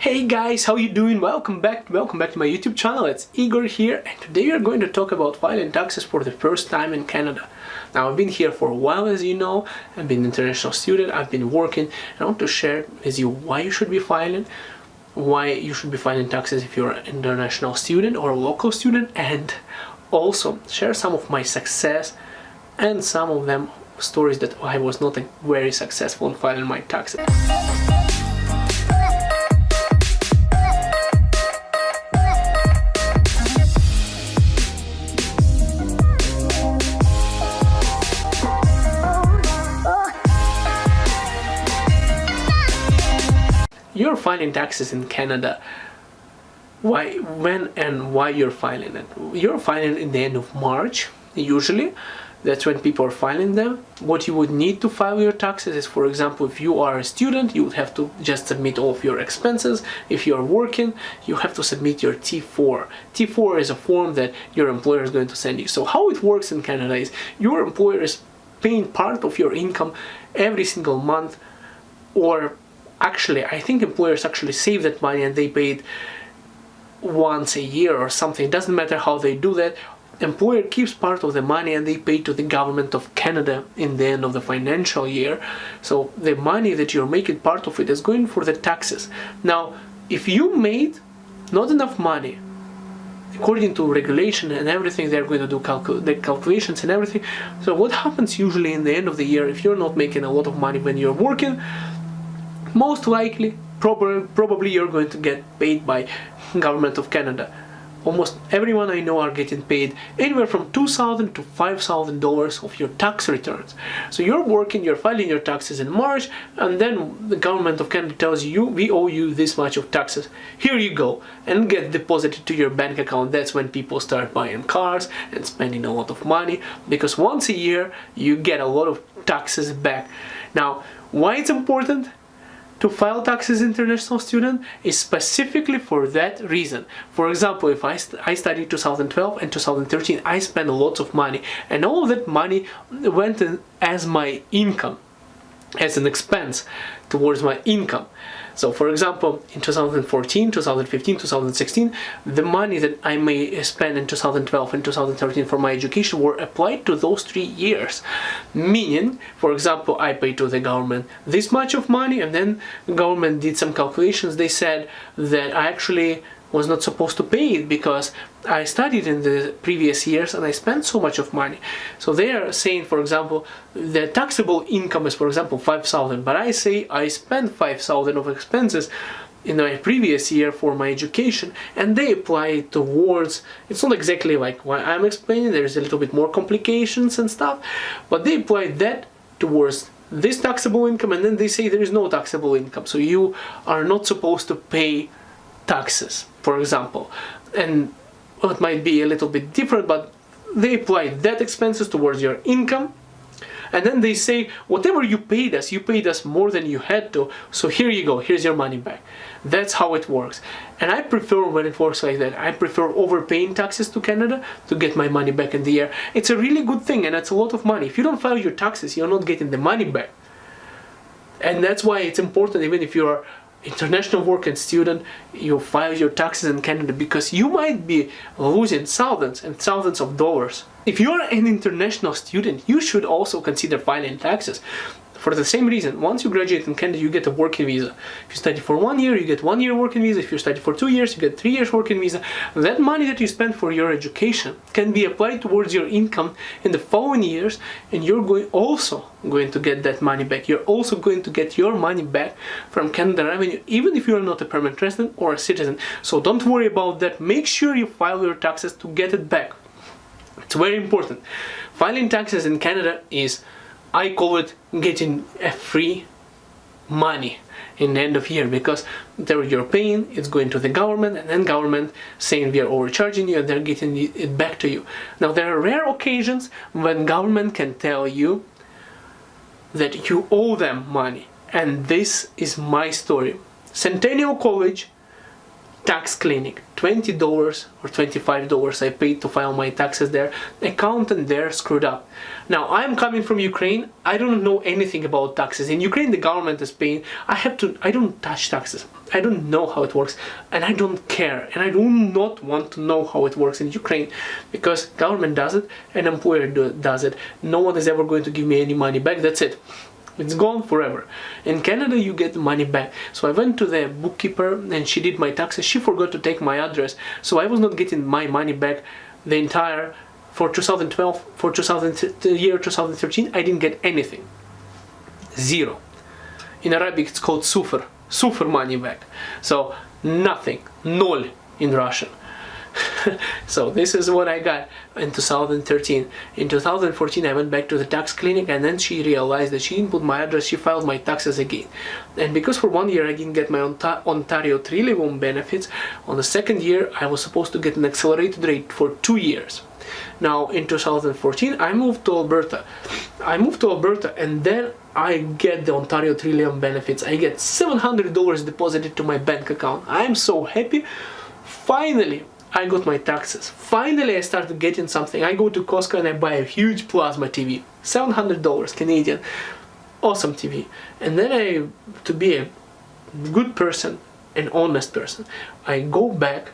Hey guys, how you doing? Welcome back to my YouTube channel. It's Igor here, and today we are going to talk about filing taxes for the first time in Canada. Now, I've been here for a while, as you know. I've been an international student, I've been working, and I want to share with you why you should be filing taxes if you're an international student or a local student, and also share some of my success and some of them stories that I was not very successful in filing my taxes. You're filing taxes in Canada. Why you're filing it? You're filing in the end of March, usually. That's when people are filing them. What you would need to file your taxes is, for example, if you are a student, you would have to just submit all of your expenses. If you're working, you have to submit your T4. T4 is a form that your employer is going to send you. So how it works in Canada is your employer is paying part of your income every single month, or actually, I think employers actually save that money and they pay it once a year or something. It doesn't matter how they do that. Employer keeps part of the money and they pay to the government of Canada in the end of the financial year. So the money that you're making, part of it is going for the taxes. Now, if you made not enough money, according to regulation and everything, they're going to do the calculations and everything. So what happens usually in the end of the year, if you're not making a lot of money when you're working, most likely, probably you're going to get paid by government of Canada. Almost everyone I know are getting paid anywhere from $2,000 to $5,000 of your tax returns. So you're working, you're filing your taxes in March, and then the government of Canada tells you, we owe you this much of taxes. Here you go, and get deposited to your bank account. That's when people start buying cars and spending a lot of money, because once a year you get a lot of taxes back. Now, why it's important to file taxes as international student is specifically for that reason. For example, if I studied 2012 and 2013, I spent lots of money, and all of that money went in as my income, as an expense towards my income. So for example, in 2014, 2015, 2016, the money that I may spend in 2012 and 2013 for my education were applied to those 3 years. Meaning, for example, I paid to the government this much of money, and then the government did some calculations. They said that I actually was not supposed to pay it because I studied in the previous years and I spent so much of money. So they are saying, for example, the taxable income is, for example, $5,000, but I say I spent $5,000 of expenses in my previous year for my education, and they apply it towards, it's not exactly like what I'm explaining, there's a little bit more complications and stuff, but they apply that towards this taxable income, and then they say there is no taxable income, so you are not supposed to pay taxes, for example. And it might be a little bit different, but they apply that expenses towards your income, and then they say whatever you paid us more than you had to, so here you go, here's your money back. That's how it works. And I prefer when it works like that. I prefer overpaying taxes to Canada to get my money back in the year. It's a really good thing, and it's a lot of money. If you don't file your taxes, you're not getting the money back. And that's why it's important, even if you're international working student, you file your taxes in Canada, because you might be losing thousands and thousands of dollars. If you're an international student, you should also consider filing taxes. For the same reason, once you graduate in Canada, you get a working visa. If you study for 1 year, you get 1 year working visa. If you study for 2 years, you get 3 years working visa. That money that you spend for your education can be applied towards your income in the following years, and you're also going to get that money back. You're also going to get your money back from Canada Revenue, even if you're not a permanent resident or a citizen. So don't worry about that. Make sure you file your taxes to get it back. It's very important. Filing taxes in Canada is, I call it getting a free money in the end of year, because there you're paying, it's going to the government, and then government saying we are overcharging you, and they're getting it back to you. Now, there are rare occasions when government can tell you that you owe them money, and this is my story. Centennial College tax clinic, $20 or $25 I paid to file my taxes there. Accountant there screwed up. Now I'm coming from Ukraine. I don't know anything about taxes. In Ukraine the government is paying. I don't touch taxes. I don't know how it works, and I don't care, and I do not want to know how it works in Ukraine, because government does it and employer does it. No one is ever going to give me any money back. That's it. It's gone forever. In Canada you get the money back. So I went to the bookkeeper and she did my taxes. She forgot to take my address, so I was not getting my money back the entire for 2012. For year 2013 I didn't get anything. Zero. In Arabic it's called sufr money back. So nothing, nol in Russian. So this is what I got in 2013. In 2014 I went back to the tax clinic, and then she realized that she didn't put my address. She filed my taxes again, and because for 1 year I didn't get my Ontario 3 level benefits, on the second year I was supposed to get an accelerated rate for 2 years. Now in 2014 I moved to Alberta. And then I get the Ontario 3 level benefits. I get $700 deposited to my bank account. I'm so happy. Finally I got my taxes. Finally I started getting something. I go to Costco and I buy a huge plasma TV. $700 Canadian. Awesome TV. And then to be a good person, an honest person, I go back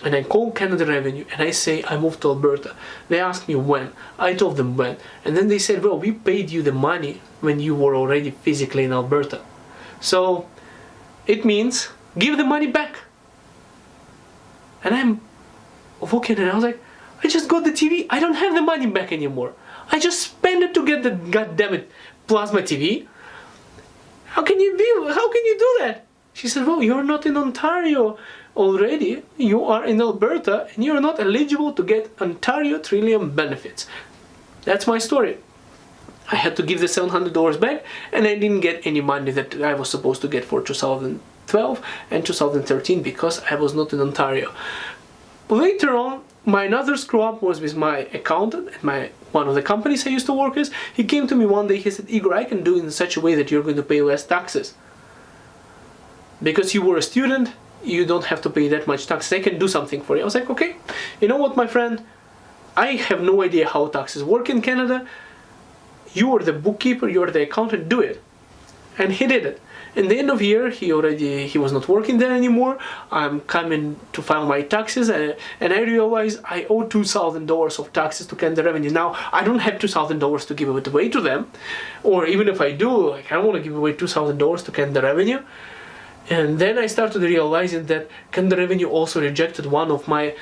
and I call Canada Revenue and I say I moved to Alberta. They asked me when. I told them when. And then they said, well, we paid you the money when you were already physically in Alberta. So it means give the money back. And I'm looking and I was like, I just got the TV. I don't have the money back anymore. I just spent it to get the goddammit plasma TV. How can you do that? She said, well, you're not in Ontario already. You are in Alberta and you're not eligible to get Ontario Trillium benefits. That's my story. I had to give the $700 back, and I didn't get any money that I was supposed to get for 2012 and 2013 because I was not in Ontario. Later on, my another screw up was with my accountant at one of the companies I used to work with. He came to me one day, he said, Igor, I can do it in such a way that you're going to pay less taxes. Because you were a student, you don't have to pay that much taxes. I can do something for you. I was like, okay, you know what, my friend? I have no idea how taxes work in Canada. You are the bookkeeper, you are the accountant, do it. And he did it. In the end of the year, he was not working there anymore. I'm coming to file my taxes, and I realized I owe $2,000 of taxes to Canada Revenue. Now, I don't have $2,000 to give it away to them, or even if I do, I don't want to give away $2,000 to Canada Revenue. And then I started realizing that Canada Revenue also rejected one of my,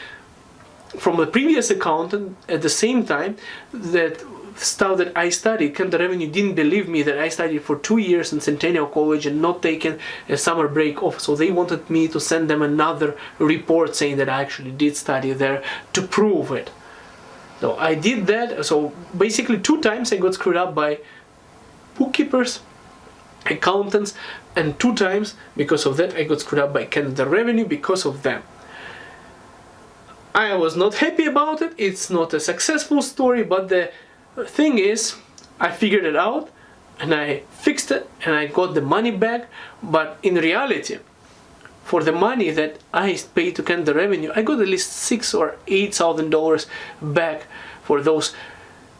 from a previous accountant at the same time, that stuff that I studied. Canada Revenue didn't believe me that I studied for 2 years in Centennial College and not taken a summer break off. So they wanted me to send them another report saying that I actually did study there to prove it. So I did that. So basically 2 times I got screwed up by bookkeepers, accountants, and 2 times because of that I got screwed up by Canada Revenue because of them. I was not happy about it. It's not a successful story, but the thing is, I figured it out and I fixed it and I got the money back. But in reality, for the money that I paid to Canada Revenue, I got at least $6,000 or $8,000 back for those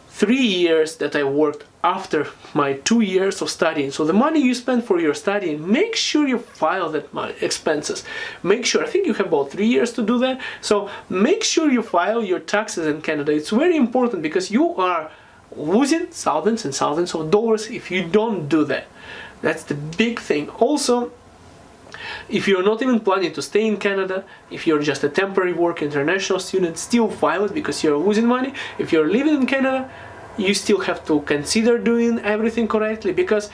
3 years that I worked after my 2 years of studying. So the money you spend for your studying, make sure you file that expenses. Make sure, I think you have about 3 years to do that. So make sure you file your taxes in Canada. It's very important because you are losing thousands and thousands of dollars if you don't do that. That's the big thing. Also, if you're not even planning to stay in Canada, if you're just a temporary work international student, still file it because you're losing money. If you're living in Canada, you still have to consider doing everything correctly, because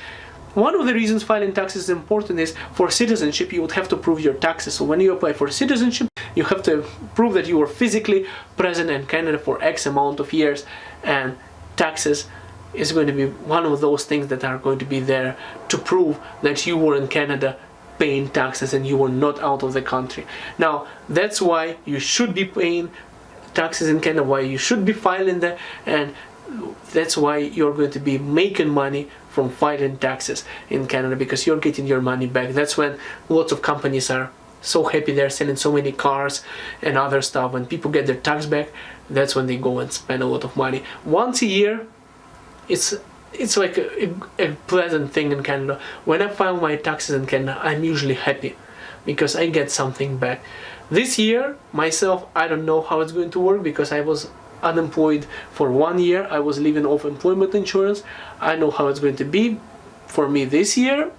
one of the reasons filing taxes is important is for citizenship you would have to prove your taxes. So when you apply for citizenship, you have to prove that you were physically present in Canada for X amount of years, and taxes is going to be one of those things that are going to be there to prove that you were in Canada paying taxes and you were not out of the country. Now, that's why you should be paying taxes in Canada, why you should be filing there, and that's why you're going to be making money from filing taxes in Canada, because you're getting your money back. That's when lots of companies are so happy they're selling so many cars and other stuff. When people get their tax back, that's when they go and spend a lot of money. Once a year, it's like a pleasant thing in Canada. When I file my taxes in Canada, I'm usually happy because I get something back. This year, myself, I don't know how it's going to work because I was unemployed for 1 year. I was living off employment insurance. I know how it's going to be for me this year.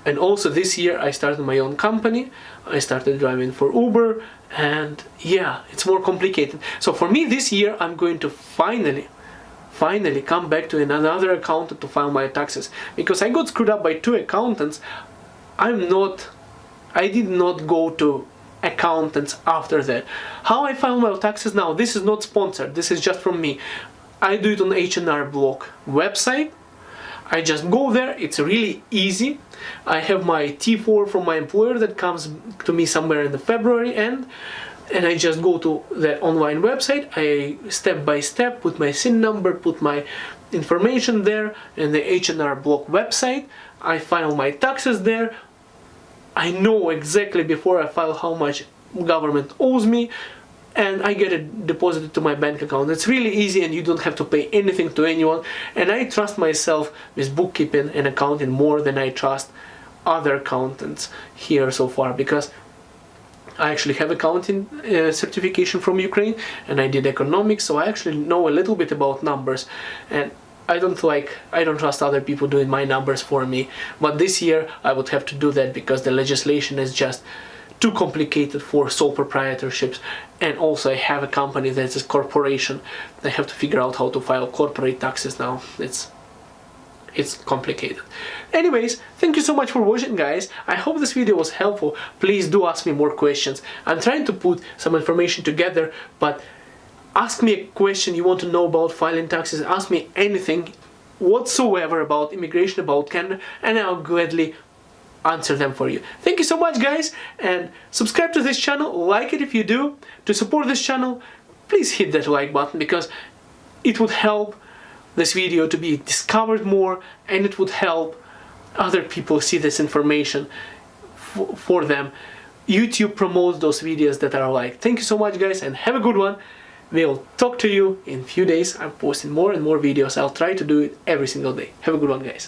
And also this year I started my own company. I started driving for Uber, and yeah, it's more complicated. So for me this year, I'm going to finally come back to another accountant to file my taxes, because I got screwed up by 2 accountants. I did not go to accountants after that. How I file my taxes now, this is not sponsored, this is just from me. I do it on H&R Block website. I just go there, it's really easy. I have my T4 from my employer that comes to me somewhere in the February end, and I just go to the online website. I step by step put my SIN number, put my information there in the H&R Block website. I file my taxes there. I know exactly before I file how much government owes me, and I get it deposited to my bank account. It's really easy, and you don't have to pay anything to anyone. And I trust myself with bookkeeping and accounting more than I trust other accountants here so far, because I actually have accounting certification from Ukraine, and I did economics, so I actually know a little bit about numbers. And I don't trust other people doing my numbers for me. But this year I would have to do that because the legislation is just too complicated for sole proprietorships, and also I have a company that's a corporation. I have to figure out how to file corporate taxes now. It's complicated. Anyways, thank you so much for watching, guys. I hope this video was helpful. Please do ask me more questions. I'm trying to put some information together, but ask me a question you want to know about filing taxes. Ask me anything whatsoever about immigration, about Canada, and I'll gladly answer them for you. Thank you so much, guys, and subscribe to this channel. Like it if you do. To support this channel, please hit that like button, because it would help this video to be discovered more, and it would help other people see this information for them. YouTube promotes those videos that are liked. Thank you so much, guys, and have a good one. We'll talk to you in a few days. I'm posting more and more videos. I'll try to do it every single day. Have a good one, guys.